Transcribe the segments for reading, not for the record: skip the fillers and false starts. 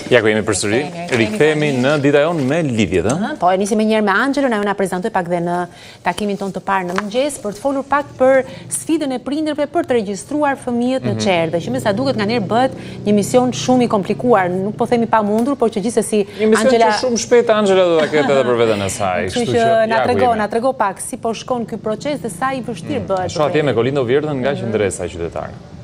Ja ku jemi përsëri, rikthehemi në dita jonë me lidhjet, ëh? Po, e nisi më njëherë me Anxhelën, ajo na prezantoi pak dhe në takimin tonë të parë në mëngjes për të folur pak për sfidën e prindërve për të regjistruar fëmijët në çerdhe, që me sa duket nganjëherë bëhet një mision shumë i komplikuar, nuk po themi pamundur, por që gjithsesi Anxhela. Një mision që shumë shpejt Anxhela do ta ketë edhe për veten e saj. Kështu që na trego pak si po shkon ky proces dhe sa i vështirë bëhet. Shoh atje me Kolindo Vjertën nga qendresa qytetare.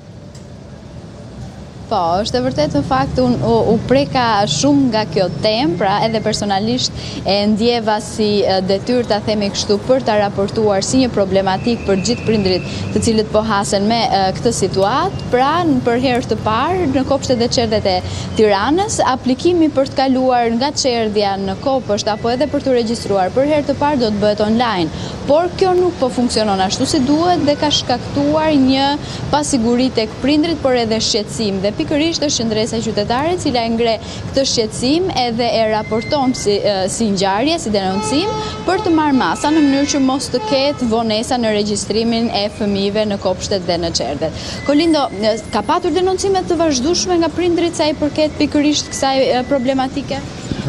Po, është e vërtet në fakt u preka shumë nga kjo temë, pra edhe personalisht e ndjeva si detyrë ta themi kështu për ta raportuar si një problematik për gjithë prindrit të cilët po hasen me këtë situatë, pra për herë të parë në kopshtet e çerdhet e Tiranës, aplikimi për të kaluar nga çerdhja në kopësht apo edhe për të regjistruar për herë të parë do të bëhet online. Por kjo nuk po funksionon ashtu si duhet dhe ka shkaktuar një pasiguri tek prindrit, por edhe shqetësim. Dhe pikërisht është qendresa qytetare e cila e ngre këtë shqetësim edhe e raporton si ngjarje, si denoncim për të marrë masa në mënyrë që mos të ketë vonesa në regjistrimin e fëmijëve në kopshtet dhe në çerdhet. Kolindo, ka patur denoncime të vazhdueshme nga prindrit sa i përket pikërisht kësaj problematike?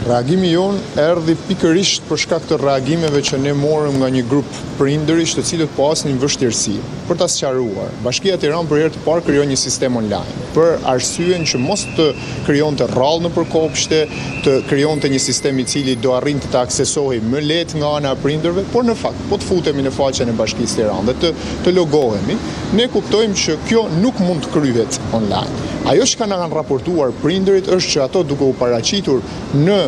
Reagimi jonë erdhi pikërisht për shkak të reagimeve që ne morëm nga një grup prindërish të cilët po hasnin vështirësi. Për ta sqaruar, Bashkia e Tiranës për herë të parë krijoi një sistem online për arsyeën që mos të krijonte rrallë nëpër kopshte, të krijonte një sistem i cili do arrinte të aksesohej më lehtë nga ana e prindërve, por në fakt po të futemi në faqen e Bashkisë Tiranë dhe të logohemi, ne kuptojmë që kjo nuk mund të kryhet online. Ajo që kanë raportuar prindërit është që ato duke u paraqitur në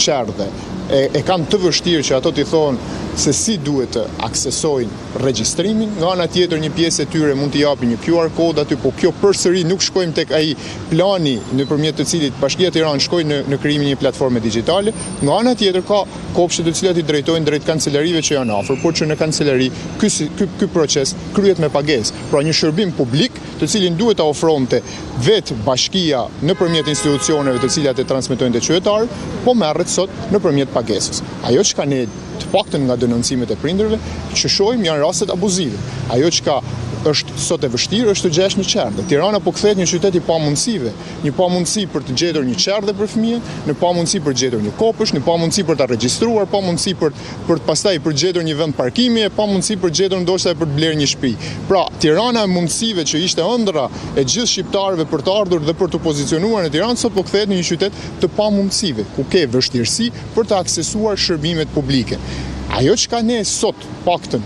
çerdhe e kanë të vështirë që ato t'i thonë se si duhet të aksesojnë regjistrimin, nga ana tjetër një pjesë e tyre mund t'i japi një QR kod aty, po kjo përsëri nuk shkojmë tek ai plani nëpërmjet të cilit Bashkia e Tiranës shkoi në krijimin e një platforme digjitale, nga ana tjetër ka kopshte të cilat i drejtojnë drejt kancelarive që janë afër, por që në kancelari ky proces kryhet me pagesë. Pra një shërbim publik të cilin duhet ta ofronte vetë bashkia nëpërmjet institucioneve të cilat e transmetojnë te qytetarët, po merret sot nëpërmjet pagesës. Ajo që ne të paktën nga denoncimet e prindërve që shohim janë rastet abuzive. Ajo që është sot e vështirë është të gjesh një çerdhe. Tirana po kthehet një qytet i pamundësive, një pamundësi për të gjetur një çerdhe për fëmijën, një pamundësi për të gjetur një kopësht, një pamundësi për ta regjistruar, pamundësi për pastaj për të gjetur një vend parkimi, e pamundësi për të gjetur ndoshta për të blerë një shtëpi. Pra, Tirana e mundësive që ishte ëndra e gjithë shqiptarëve për të ardhur dhe për të pozicionuar në Tiranë sot po kthehet në një qytet të pamundësive, ku ke vështirësi për të aksesuar shërbimet publike. Ajo që ne sot paktën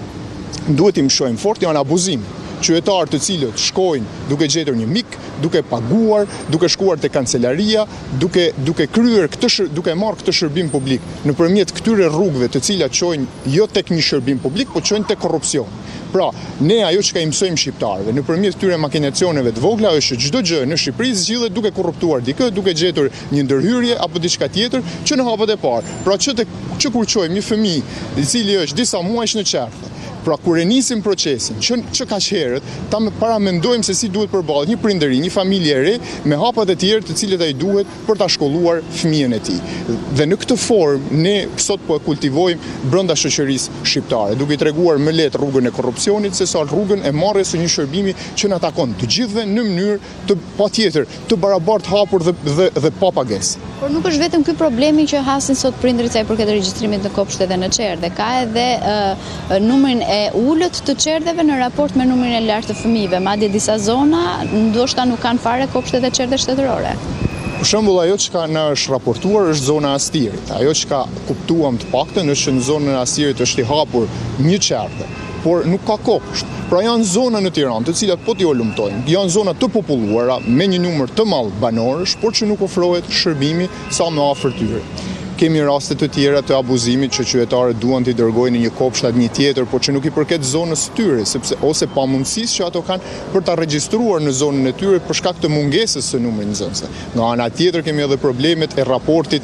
duhet i mshojmë fort janë abuzim. Qytetarë të cilët shkojnë duke gjetur një mik, duke paguar, duke shkuar te kancelaria, duke kryer duke marrë këtë shërbim publik nëpërmjet këtyre rrugëve të cilat çojnë jo tek një shërbim publik, por çojnë tek korrupsion. Pra, ne ajo që i mësojmë shqiptarëve nëpërmjet këtyre makinacioneve të vogla është që çdo gjë në Shqipëri zgjidhet duke korruptuar dikë, duke gjetur një ndërhyrje apo diçka tjetër që në hapet e parë. Pra që kur çojmë një fëmijë i cili është disa muajsh në çerdhe, pra kur e nisim procesin, që kaq herët, ta paramendojmë se si duhet përballet një prindëri, një familje e re me hapat e tjerë të cilët ai duhet për ta shkolluar fëmijën e tij. Dhe në këtë formë ne sot po e kultivojmë brenda shoqërisë shqiptare, duke i treguar më lehtë rrugën e korrupsionit se sa rrugën e marrjes së një shërbimi që na takon të gjithëve në mënyrë të patjetër, të barabartë hapur dhe pa pagesë. Por nuk është vetëm ky problemi që hasin sot prindërit sa i përket regjistrimit në kopshte dhe në çerdhe, ka edhe numrin e ullët të çerdheve në raport me numrin e lartë të fëmijëve, madje disa zona ndoshta nuk kanë fare kopshte dhe çerdhe shtetërore. Për shembull, ajo që na është raportuar është zona e Astirit. Ajo që kuptuam të paktën është që në zonën e Astirit është i hapur një çerdhe, por nuk ka kopsht. Pra janë zona në Tiranë të cilat po t'i lumtojnë, janë zona të populluara me një numër të madh banorësh, por që nuk ofrohet shërbimi sa më afër tyre. Kemi raste të tjera të abuzimit që qytetarët duan t'i dërgojnë në një kopsht atë një tjetër, por që nuk i përket zonës së tyre, ose pamundësisë që ato kanë për ta regjistruar në zonën e tyre për shkak të mungesës së numrit nxënësve. Nga ana tjetër kemi edhe problemet e raportit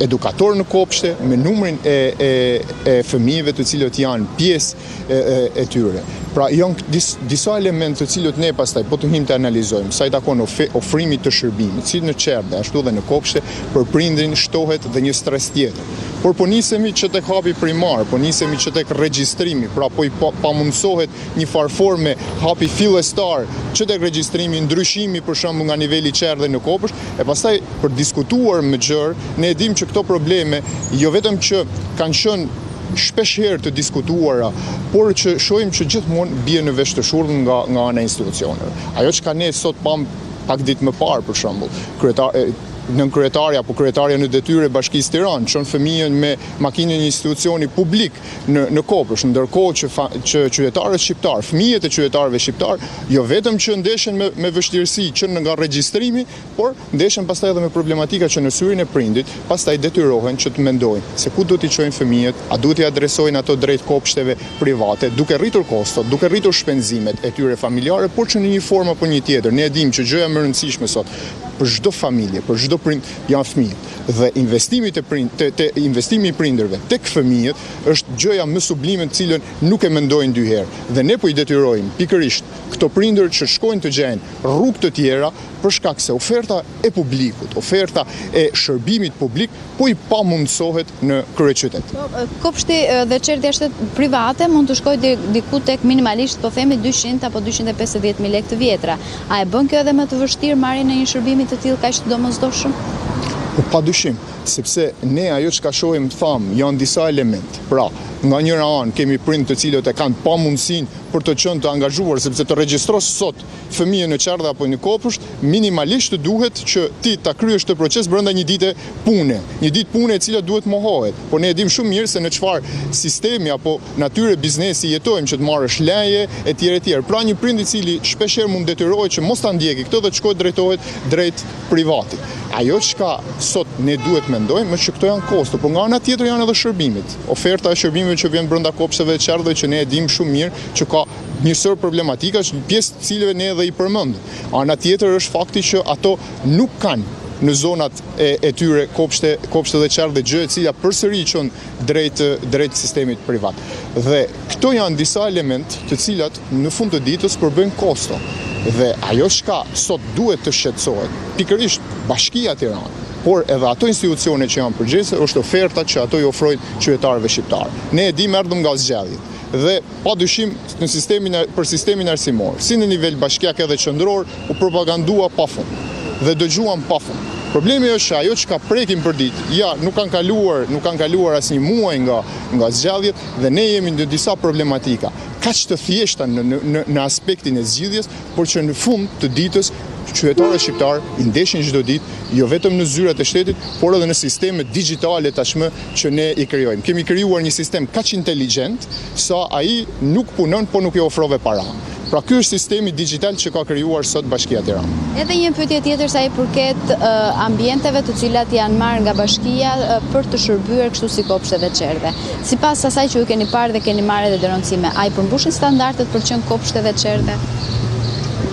edukator në kopshte me numrin e fëmijëve të cilët janë pjesë e tyre. Pra janë disa elementë të cilët ne pastaj po të him të analizojmë, sa i takon ofrimit të shërbimit, si në qerdhe, ashtu dhe në kopshte, për prindrin shtohet dhe një stres tjetër. Por po nisemi që tek hapi primar, po nisemi që tek regjistrimi, pra po i pamundsohet një farforme hapi fillestar, që tek regjistrimi, ndryshimi për shembull nga niveli qerdhe në kopsht, e pastaj për diskutuar me gjërë, ne e dim që këto probleme jo vetëm që kanë qenë shpesh herë të diskutuara, por që shohim që gjithmonë bie në vesh të shurdhën nga ana e institucioneve. Ajo që ne sot pam pak ditë më parë, për shembull, nën kryetarja apo kryetarja në detyrë e Bashkisë Tiranë çon fëmijën me makinën një institucioni publik në Kopësht, ndërkohë që qytetarët shqiptar, fëmijët e qytetarëve shqiptar, jo vetëm që ndeshen me vështirësi që nga regjistrimi, por ndeshen pastaj edhe me problematika që në syrin e prindit, pastaj detyrohen që të mendojnë se ku do t'i çojnë fëmijët, a duhet t'i adresojnë ato drejt kopshteve private, duke rritur kostot, duke rritur shpenzimet e tyre familjare, por që në një formë apo një tjetër. Ne e dimë që gjëja më e rëndësishme sot për çdo familje, për çdo prind janë fëmijët. Dhe investimi i prindërve tek fëmijët është gjëja më sublime të cilën nuk e mendojnë dy herë. Dhe ne po i detyrojmë pikërisht këto prindër që shkojnë të gjejnë rrugë të tjera për shkak se oferta e publikut, oferta e shërbimit publik po i pamundsohet në kryeqytet. Kopshti dhe qerdhja është private mund të shkojë diku tek minimalisht po themi 200 apo 250.000 lekë të vjetra. A e bën kjo edhe më të vështirë marrjen e një shërbimi të tillë kaq domosdoshëm? Padyshim, sepse ne ajo që ka shohim janë disa elementë. Pra, nga njëra anë kemi prind të cilët e kanë pamundësinë për të qenë të angazhuar, sepse të regjistrosh sot fëmijën në qerdhe apo në kopësht, minimalisht duhet që ti ta kryesh të proces brenda një dite pune. Një ditë pune e cila duhet mohohet. Por ne e dim shumë mirë se në çfarë sistemi apo natyre biznesi jetojmë që të marrësh leje etj etj. Pra një prind i cili shpeshherë mund detyrohet që mos ta ndjekë këtë dhe të shkojë drejtohet drejt privatit. Ajo çka sot ne duhet mendojmë është që këto janë kosto, por nga ana tjetër janë edhe shërbimit. Oferta e shërbimeve që vjen brenda kopshteve të qerdheve që ne e dim shumë mirë që ka një sër problematika, pjesë të cilëve ne edhe i përmendim. Ana tjetër është fakti që ato nuk kanë në zonat e tyre kopshte dhe qerdhe gjë e cila përsëri çon drejt sistemit privat. Dhe këto janë disa elementë të cilat në fund të ditës përbëjnë kosto. Dhe ajo çka sot duhet të shqetësohet, pikërisht Bashkia Tiranë, por edhe ato institucione që janë përgjegjëse, është oferta që ato i ofrojnë qytetarëve shqiptarë. Ne e dimë erdhëm nga zgjedhjet dhe padyshim për sistemin arsimor, si në nivel bashkiak edhe qendror, u propagandua pafund dhe dëgjuam pafund. Problemi është ajo që ka prekim për ditë, nuk kanë kaluar asnjë muaj nga zgjedhjet dhe ne jemi në disa problematika, kaq të thjeshta në aspektin e zgjidhjes, por që në fund të ditës qytetarët shqiptarë i ndeshin çdo ditë, jo vetëm në zyrat e shtetit, por edhe në sistemet digjitale tashmë që ne i krijojmë. Kemi krijuar një sistem kaq inteligjent sa ai nuk punon, por nuk i ofrove para. Pra ky është sistemi digital që ka krijuar sot Bashkia e Tiranës. Edhe një pyetje tjetër sa i përket ambienteve të cilat janë marrë nga Bashkia për të shërbyer kështu si kopshte dhe qerdhe. Sipas asaj që ju keni parë dhe keni marrë edhe dëroncime, a i përmbushin standardet për qenë kopshte dhe qerdhe?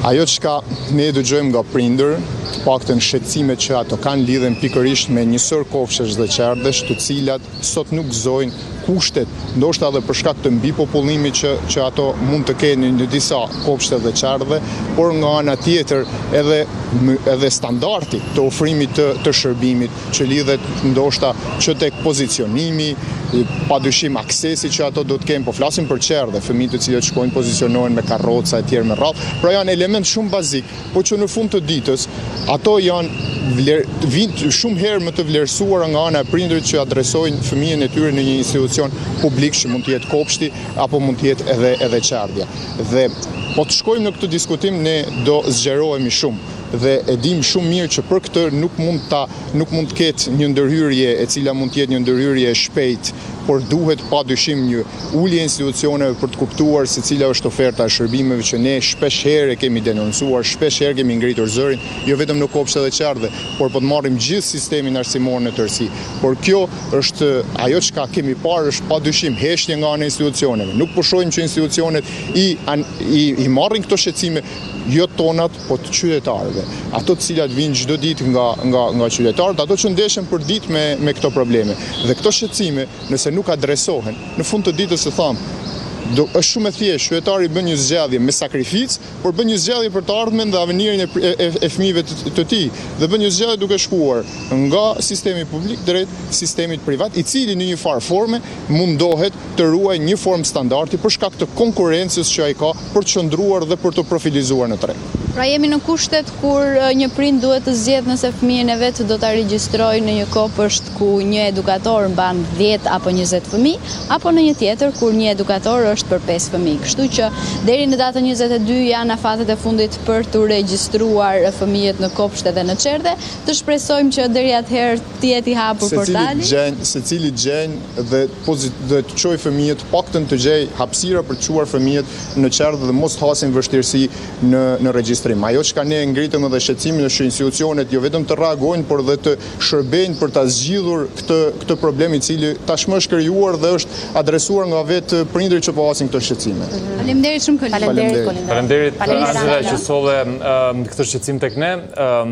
Ajo çka ne dëgjojmë nga prindër, të paktën shqetësimet që ato kanë lidhen pikërisht me një sër kopshtesh dhe qerdhesh, të cilat sot nuk gëzojnë kushtet, ndoshta edhe për shkak të mbipopullimit që ato mund të kenë në disa kopshte dhe qerdhe, por nga ana tjetër edhe standardi të ofrimit të shërbimit që lidhet ndoshta që tek pozicionimi, padyshim aksesi që ato do të kenë, po flasim për qerdhe, fëmijë të cilët shkojnë pozicionohen me karroca e tjerë me radhë, pra janë element shumë bazik, por që në fund të ditës ato janë shumë herë më të vlerësuara nga ana e prindërit që adresojnë fëmijën e tyre në një institucion publik që mund të jetë kopshti apo mund të jetë edhe qerdhja. Dhe po të shkojmë në këtë diskutim ne do zgjerohemi shumë. Dhe e dim shumë mirë që për këtë nuk mund të ketë një ndërhyrje e cila mund të jetë një ndërhyrje e shpejtë, por duhet padyshim një ulje institucioneve për të kuptuar se cila është oferta e shërbimeve që ne shpesh herë kemi denoncuar, shpesh herë kemi ngritur zërin, jo vetëm në kopshte dhe qerdhe, por po të marrim gjithë sistemin arsimor në tërësi. Por kjo është ajo çka kemi parë është padyshim heshtje nga ana e institucioneve. Nuk po shohim që institucionet i marrin këto shqetësime jo tonat, po të qytetarëve. Ato të cilat vinë çdo ditë nga qytetarët, ato që ndeshen për ditë me këto probleme. Dhe këto shqetësime, nëse nuk adresohen, në fund të ditës është shumë e thjeshtë, qytetari bën një zgjedhje me sakrificë, por bën një zgjedhje për të ardhmen dhe avenirin e fëmijëve të tij. Dhe bën një zgjedhje duke shkuar nga sistemi publik drejt sistemit privat, i cili në një farë forme mundohet të ruajë një formë standardi për shkak të konkurrencës që ai ka për të qëndruar dhe për të profilizuar në treg. Pra jemi në kushtet kur një prind duhet të zgjedhë nëse fëmijën e vet do ta regjistrojë në një kopësht ku një edukator mban 10 apo 20 fëmijë, apo në një tjetër kur një edukator është për 5 fëmijë. Kështu që deri në datën 22 janë afatet e fundit për të regjistruar fëmijët në kopsht edhe në çerdhe. Të shpresojmë që deri atëherë të jetë i hapur portali. Secili gjenj dhe të çojë fëmijët, paktën të gjej hapësira për të çuar fëmijët në çerdhe dhe mos të hasin vështirësi në regjistrim. Ajo që ne ngritëm edhe shqetësimin është që institucionet jo vetëm të reagojnë, por dhe të shërbejnë për ta zgjidhur këtë problem i cili tashmë është krijuar dhe është adresuar nga vetë prindërit që po hasin këto shqetësime. Faleminderit shumë Kolinda. Faleminderit Angela që solle këtë shqetësim tek ne.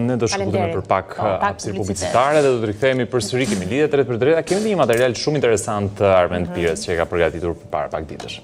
Ne do shkëputemi për pak hapësirë publicitare dhe do të rikthehemi përsëri, kemi lidhje drejt për drejt. Kemi një material shumë interesant Armend Pires që e ka përgatitur përpara pak ditësh.